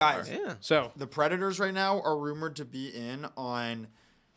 Guys, So the Predators right now are rumored to be in on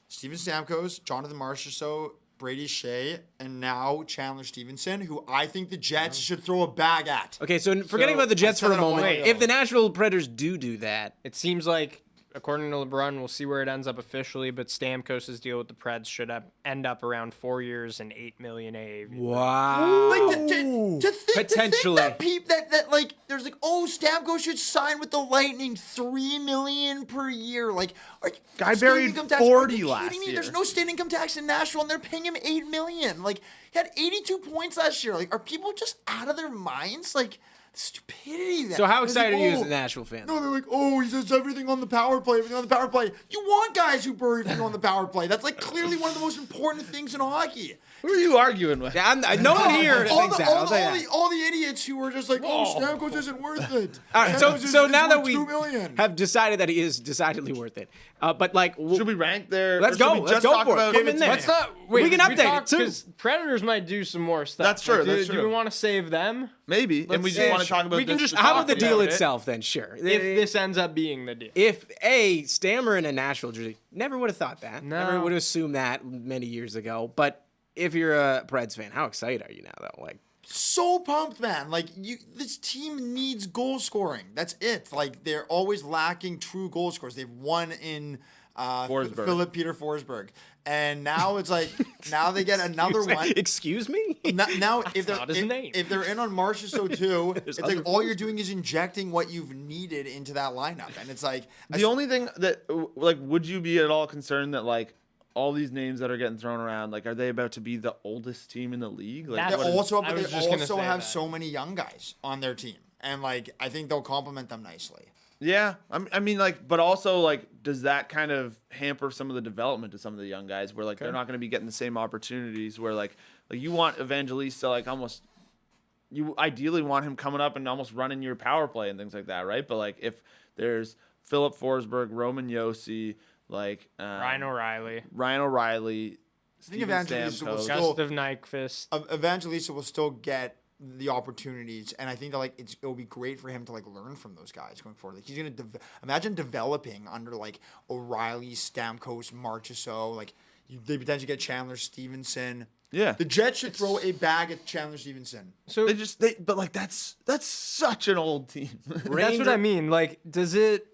Steven Stamkos, Jonathan Marchessault, Brady Shea, and now Chandler Stevenson, who I think the Jets should throw a bag at. Okay, so forgetting about the Jets for a moment, while if the Nashville Predators do that, it seems like, according to LeBron, we'll see where it ends up officially, but Stamkos' deal with the Preds should end up around 4 years and $8 million AAV. wow. Like to think Potentially. that like there's like, oh, Stamkos should sign with the Lightning $3 million per year. Like, are you, Guy state buried income tax, 40 are you last kidding me? year. There's no state income tax in Nashville, and they're paying him $8 million. Like, he had 82 points last year. Like, are people just out of their minds? Like, stupidity. So how It's like, excited are you as oh, a Nashville fan? No, they're like, oh, he says everything on the power play, everything on the power play. You want guys who bury everything on the power play. That's like clearly one of the most important things in hockey. Who are you arguing with? Yeah, no one here thinks that. I'll tell you that. All the idiots who were just like, oh, Stamkos isn't worth it. All right, Stamkos so is now that worth we $2 million. have decided that he is decidedly worth it, but like, Should we rank there? Let's or should go. we Let's just go talk for it. about Come in there. Let's not. Wait, We can update it, too. Because Predators might do some more stuff. That's true, that's Do true. we want to save them? Maybe, and we just want to talk about we can this. just how about the talk deal about it. itself then? Sure. If this ends up being the deal. If Stammer in a Nashville jersey, never would have thought that. No. Never would have assumed that many years ago. But if you're a Preds fan, how excited are you now though? Like, So pumped, man. Like, this team needs goal scoring. That's it. Like, they're always lacking true goal scorers. They've won in Forsberg. Philip Peter Forsberg. And now it's like, now they get another one. excuse me? Now, if not his name. if they're in on Marchessault too, it's like other all you're doing is injecting what you've needed into that lineup, and it's like The only thing that, like, would you be at all concerned that, like, all these names that are getting thrown around, like, are they about to be the oldest team in the league? Like, they That's- also I but was they just gonna also say have that. so many young guys on their team, and like I think they'll complement them nicely. yeah, I mean, like, but also, like, does that kind of hamper some of the development to some of the young guys where, like, they're not going to be getting the same opportunities where, like you want Evangelista, like, almost, you ideally want him coming up and almost running your power play and things like that, right? But, like, if there's Philip Forsberg, Roman Yossi, like, Ryan O'Reilly, I think Steven Evangelista will Stamkos. still- Gustav Nyquist. Evangelista will still get the opportunities, and I think that like it'll be great for him to like learn from those guys going forward. Like he's gonna imagine developing under like O'Reilly, Stamkos, Marchessault. Like they potentially get Chandler Stevenson. Yeah. The Jets should throw a bag at Chandler Stevenson. So But like that's such an old team. that's what I mean. Like, does it?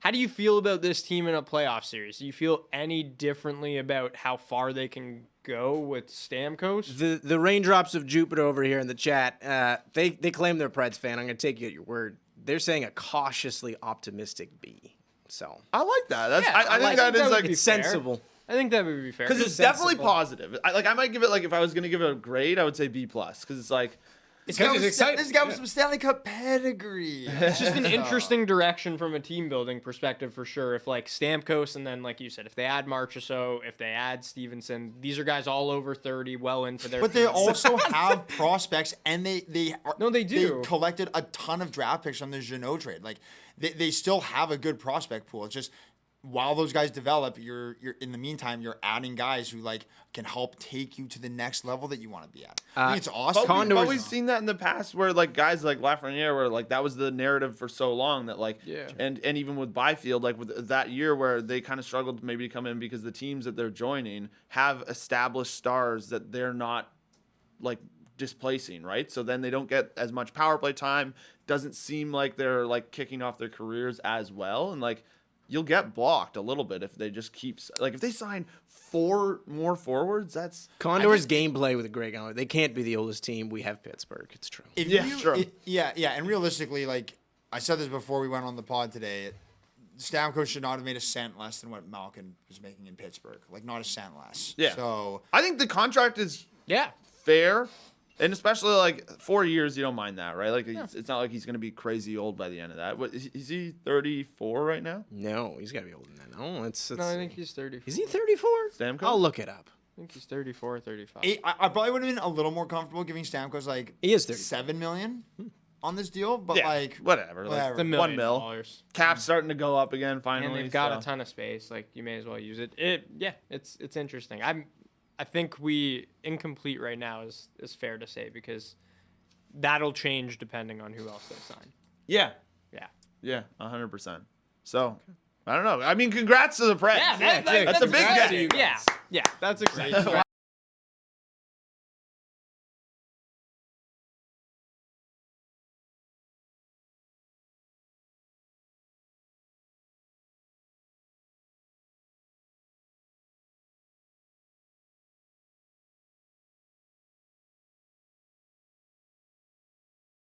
How do you feel about this team in a playoff series? Do you feel any differently about how far they can go with Stamkos? the raindrops of Jupiter over here in the chat, they claim they're a Preds fan. I'm going to take you at your word. They're saying a cautiously optimistic B. So I like that. That's Yeah, I think that is would like be it's fair. sensible. I think that would be fair. because it's definitely positive. I might give it like if I was gonna give it a grade, I would say B plus because it's like This Because guy it's was- exciting. This guy with some Stanley Cup pedigree. It's just an interesting direction from a team building perspective for sure. If like Stamkos and then like you said, if they add Marchessault, if they add Stevenson, these are guys all over 30, well into their. But they careers. also have prospects, and they do. They collected a ton of draft picks from the Jeannot trade. Like they still have a good prospect pool. It's just while those guys develop, you're in the meantime you're adding guys who like can help take you to the next level that you want to be at. I think it's awesome. But we've seen that in the past where like guys like Lafreniere where like that was the narrative for so long that like and even with Byfield like with that year where they kind of struggled to maybe come in because the teams that they're joining have established stars that they're not like displacing, right? So then they don't get as much power play time. Doesn't seem like they're like kicking off their careers as well, and like you'll get blocked a little bit if they just keep like if they sign 4 more forwards. That's Condor's gameplay with Greg Allen. They can't be the oldest team. We have Pittsburgh. It's true. True. And realistically, like I said this before we went on the pod today, Stamkos should not have made a cent less than what Malkin was making in Pittsburgh. Like not a cent less. Yeah. So I think the contract is fair. And especially like 4 years, you don't mind that, right? Like it's not like he's going to be crazy old by the end of that. What is he 34 right now? No, he's got to be older than that. No, it's No, I think he's 34. Is he 34? Stamkos? I'll look it up. I think he's 34 or 35. I probably would have been a little more comfortable giving Stamkos like He is 30. $7 million on this deal, but Yeah, like whatever. Like, whatever. It's $1 $1 million. mil. Cap's starting to go up again finally. And they've got so. a ton of space. Like you may as well use it. It's interesting. I think we incomplete right now is fair to say because that'll change depending on who else they sign. Yeah. Yeah. Yeah, 100%. So, I don't know. I mean, congrats to the Preds. Yeah, that's a big congrats to day. you guys. Yeah, that's exciting.